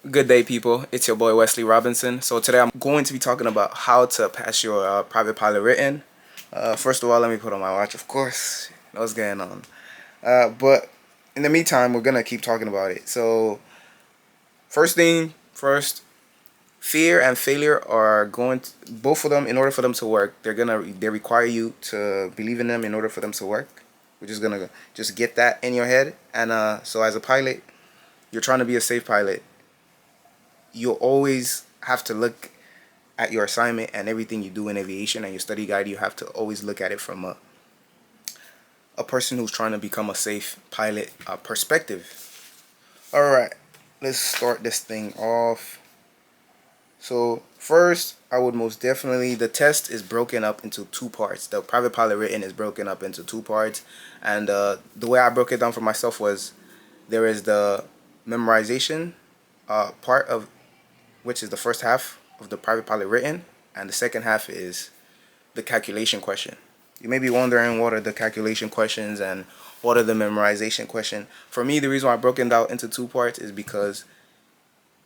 Good day, people. It's your boy Wesley Robinson. So today I'm going to be talking about how to pass your private pilot written. First of all, let me put on my watch, of course. Know what's going on. But in the meantime, we're gonna keep talking about it. So first thing first, fear and failure are going to, both of them, in order for them to work, they require you to believe in them in order for them to work. We're just gonna just get that in your head. And so as a pilot, you're trying to be a safe pilot. You'll always have to look at your assignment and everything you do in aviation and your study guide. You have to always look at it from a person who's trying to become a safe pilot perspective. All right, let's start this thing off. So first, I would most definitely, the test is broken up into two parts. The private pilot written is broken up into two parts, and the way I broke it down for myself was there is the memorization part of which is the first half of the private pilot written, and the second half is the calculation question. You may be wondering what are the calculation questions and what are the memorization question. For me, the reason why I broke it out into two parts is because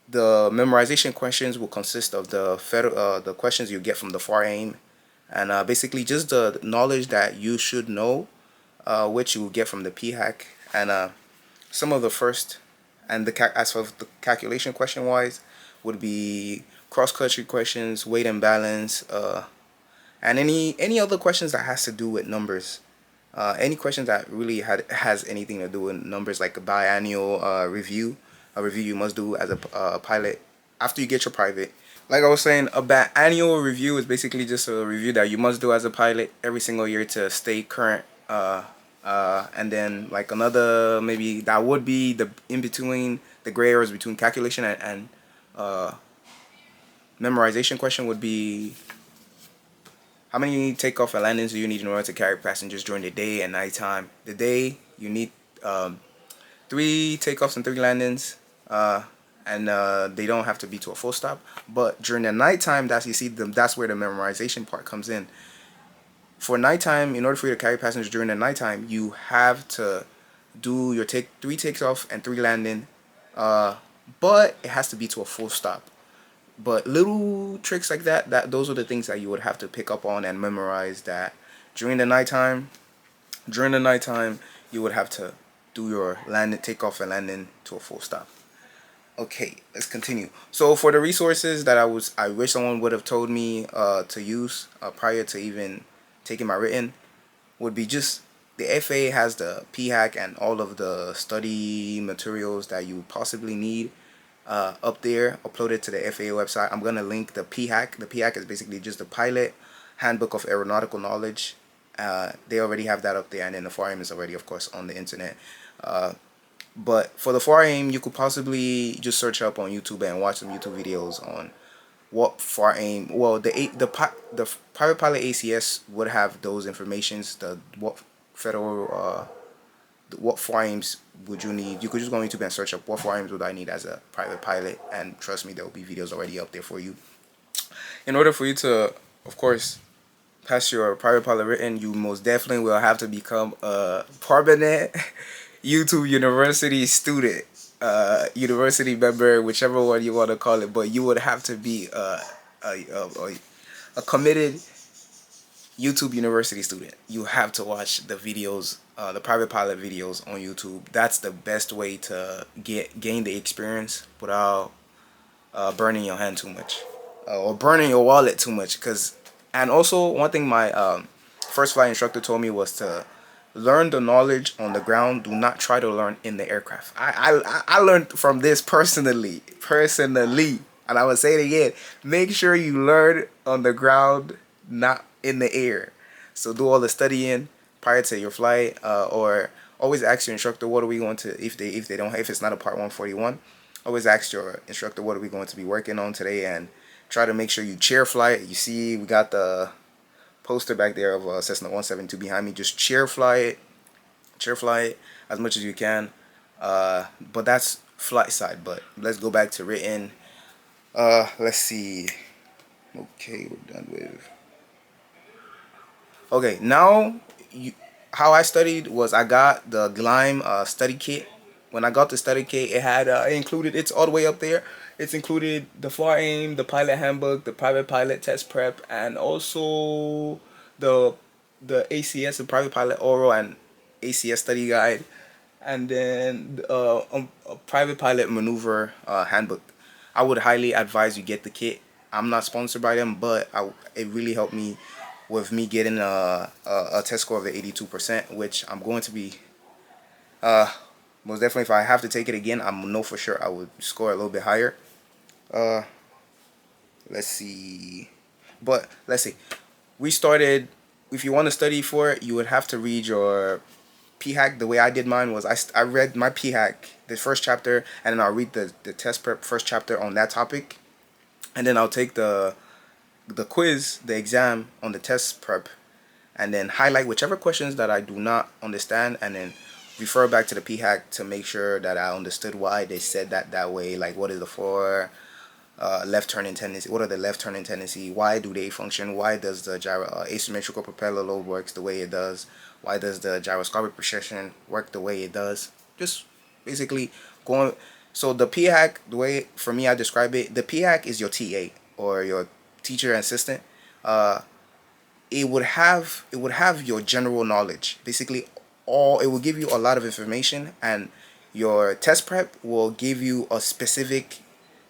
the memorization questions will consist of the questions you get from the FAR aim, and basically just the knowledge that you should know, which you will get from the PHAC, and some of the first and as for the calculation question wise would be cross country questions, weight and balance, and any other questions that has to do with numbers. Any questions that really has anything to do with numbers, like a biannual review, a review you must do as a pilot after you get your private. Like I was saying, a biannual review is basically just a review that you must do as a pilot every single year to stay current. And then like another, maybe that would be the in between, the gray areas between calculation and memorization question would be how many takeoff and landings do you need in order to carry passengers during the day and nighttime. The day you need 3 takeoffs and 3 landings, and they don't have to be to a full stop. But during the nighttime, that's where the memorization part comes in. For nighttime, in order for you to carry passengers during the nighttime, you have to do your 3 takes off and 3 landing, but it has to be to a full stop. But little tricks like that those are the things that you would have to pick up on and memorize. That during the nighttime, you would have to do your landing, takeoff and landing to a full stop. Okay, let's continue. So for the resources that I wish someone would have told me to use prior to even taking my written would be just the FAA has the PHAC and all of the study materials that you possibly need up there, uploaded to the FAA website. I'm gonna link the PHAC. The PHAC is basically just the Pilot Handbook of Aeronautical Knowledge. They already have that up there, and then the FAR aim is already, of course, on the internet. But for the FAR aim, you could possibly just search up on YouTube and watch some YouTube videos on what FAR aim. Well, the private pilot ACS would have those informations. What FAR aims would you need? You could just go on YouTube and search up what FAR aims would I need as a private pilot, and trust me, there will be videos already up there for you. In order for you to, of course, pass your private pilot written, you most definitely will have to become a permanent YouTube University student, university member, whichever one you want to call it. But you would have to be a committed YouTube University student. You have to watch the videos, the private pilot videos on YouTube. That's the best way to gain the experience without burning your hand too much, or burning your wallet too much. And also one thing my first flight instructor told me was to learn the knowledge on the ground. Do not try to learn in the aircraft. I learned from this personally, and I would say it again. Make sure you learn on the ground, not in the air. So do all the studying prior to your flight, or always ask your instructor what are we going to, if it's not a part 141, always ask your instructor what are we going to be working on today, and try to make sure you chair flight. You see we got the poster back there of Cessna 172 behind me. Just chair fly it as much as you can. But that's flight side. But let's go back to written. Let's see. Okay, we're done with. Okay, now how I studied was I got the Glime study kit, when I got the study kit, it included, it's all the way up there. It's included the FAR aim, the pilot handbook, the private pilot test prep, and also the ACS, the private pilot oral and ACS study guide, and then a private pilot maneuver handbook. I would highly advise you get the kit. I'm not sponsored by them, but it really helped me with me getting a test score of 82%, which I'm going to be uh, most definitely, if I have to take it again, I know for sure I would score a little bit higher. Uh, let's see. But let's see. We started. If you want to study for it, you would have to read your PHAC. The way I did mine was I read my PHAC, the first chapter, and then I'll read the test prep first chapter on that topic, and then I'll take the quiz, the exam on the test prep, and then highlight whichever questions that I do not understand, and then refer back to the PHAC to make sure that I understood why they said that way. Like, what is the four left turning tendency? What are the left turning tendency? Why do they function? Why does the asymmetrical propeller load works the way it does? Why does the gyroscopic precession work the way it does? Just basically going. So the PHAC, the way for me I describe it, the PHAC is your TA or your teacher assistant. It would have your general knowledge. Basically, all it will give you a lot of information, and your test prep will give you a specific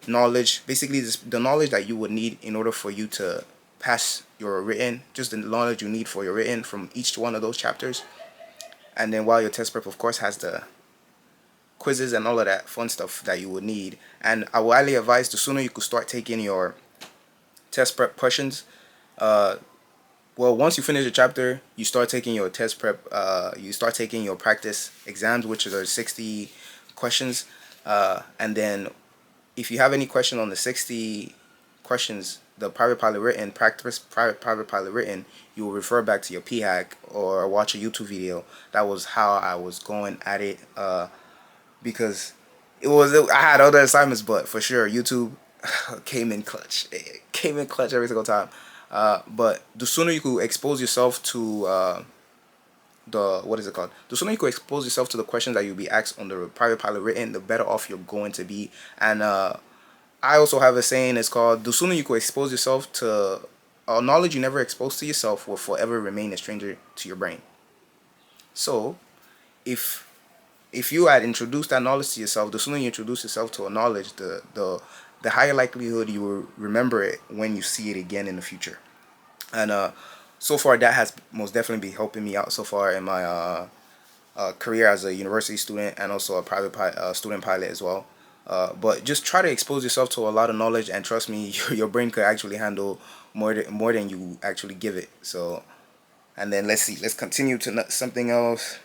knowledge. Basically, the knowledge that you would need in order for you to pass your written, just the knowledge you need for your written from each one of those chapters. And then while your test prep, of course, has the quizzes and all of that fun stuff that you would need. And I would highly advise, the sooner you could start taking your test prep questions, well, once you finish a chapter, you start taking your test prep. You start taking your practice exams, which are 60 questions. And then, if you have any question on the 60 questions, the private pilot written practice, private pilot written, you will refer back to your PHAC or watch a YouTube video. That was how I was going at it. Because I had other assignments, but for sure YouTube came in clutch. It came in clutch every single time. But the sooner you could expose yourself to the what is it called? The sooner you could expose yourself to the questions that you'll be asked on the private pilot written, the better off you're going to be. And I also have a saying. It's called, the sooner you could expose yourself to knowledge you never exposed to yourself will forever remain a stranger to your brain. So if you had introduced that knowledge to yourself, the sooner you introduce yourself to a knowledge, the higher likelihood you will remember it when you see it again in the future. And so far, that has most definitely been helping me out so far in my career as a university student and also a private student pilot as well. But just try to expose yourself to a lot of knowledge, and trust me, your brain could actually handle more than you actually give it. So, and then let's continue to something else.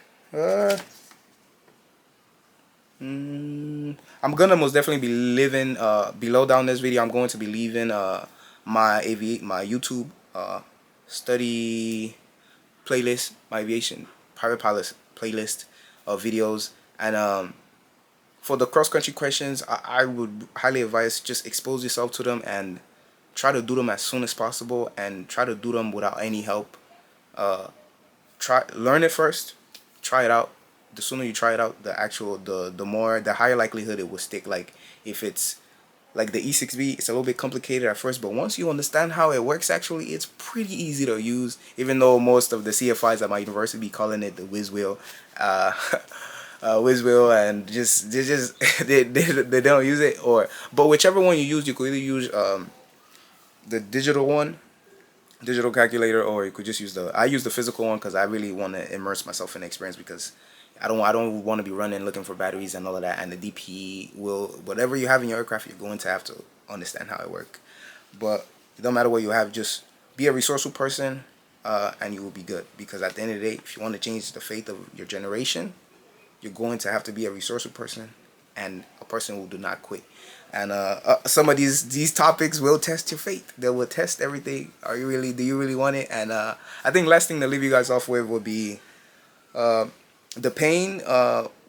I'm gonna most definitely be leaving below down this video. I'm going to be leaving my YouTube study playlist, my aviation private pilot playlist of videos. And for the cross country questions, I would highly advise just expose yourself to them and try to do them as soon as possible, and try to do them without any help. Learn it first, try it out. The sooner you try it out, the higher likelihood it will stick. Like, if it's like the E6B, it's a little bit complicated at first, but once you understand how it works, actually, it's pretty easy to use. Even though most of the CFIs at my university be calling it the whiz wheel, whiz wheel, and they don't use it. But whichever one you use, you could either use the digital calculator, or you could just use I use the physical one because I really want to immerse myself in the experience, because I don't want to be running looking for batteries and all of that. And the DPE whatever you have in your aircraft, you're going to have to understand how it works. But it don't matter what you have, just be a resourceful person, and you will be good. Because at the end of the day, if you want to change the fate of your generation, you're going to have to be a resourceful person, and a person who do not quit. And some of these topics will test your faith. They will test everything. Do you really want it? And I think last thing to leave you guys off with will be the pain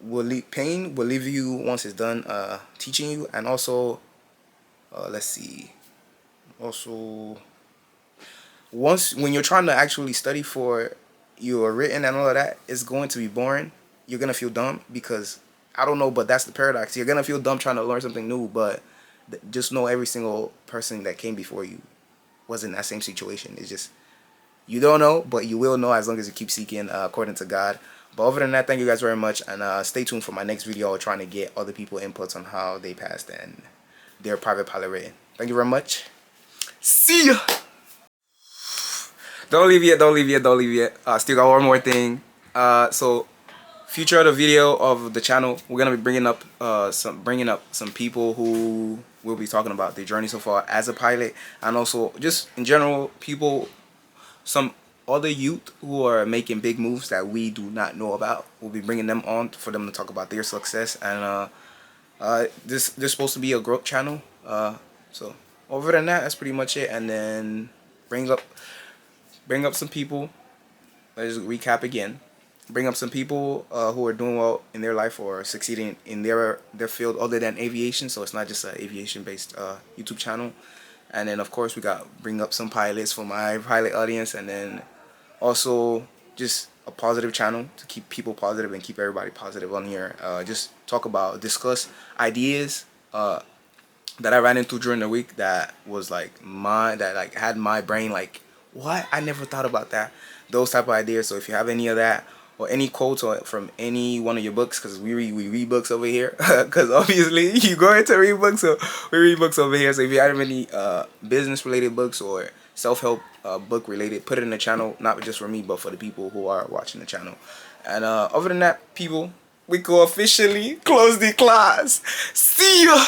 will leave you once it's done teaching you. And also let's see, also, when you're trying to actually study for your written and all of that, it's going to be boring. You're gonna feel dumb, because I don't know, but that's the paradox. You're gonna feel dumb trying to learn something new, but just know every single person that came before you was in that same situation. It's just you don't know, but you will know as long as you keep seeking according to God. But other than that, thank you guys very much, and stay tuned for my next video trying to get other people inputs on how they passed and their private pilot rating. Thank you very much. See ya! Don't leave yet, don't leave yet, don't leave yet. Still got one more thing. So future of the video of the channel, we're gonna be bringing up some people who will be talking about their journey so far as a pilot, and also just in general people, some other youth who are making big moves that we do not know about. We'll be bringing them on for them to talk about their success, and this supposed to be a growth channel. So other than that, that's pretty much it. And then bring up some people. Let's recap again. Bring up some people who are doing well in their life or succeeding in their field other than aviation. So it's not just an aviation based YouTube channel. And then of course we got bring up some pilots for my pilot audience, and then also just a positive channel to keep people positive and keep everybody positive on here. Just discuss ideas that I ran into during the week that was like had my brain like, what? I never thought about that. Those type of ideas. So if you have any of that or any quotes or from any one of your books, because we read books over here, because obviously you go into read books, so we read books over here. So if you have any business related books or self-help book related, put it in the channel, not just for me but for the people who are watching the channel. And other than that, people, we go officially close the class. See ya.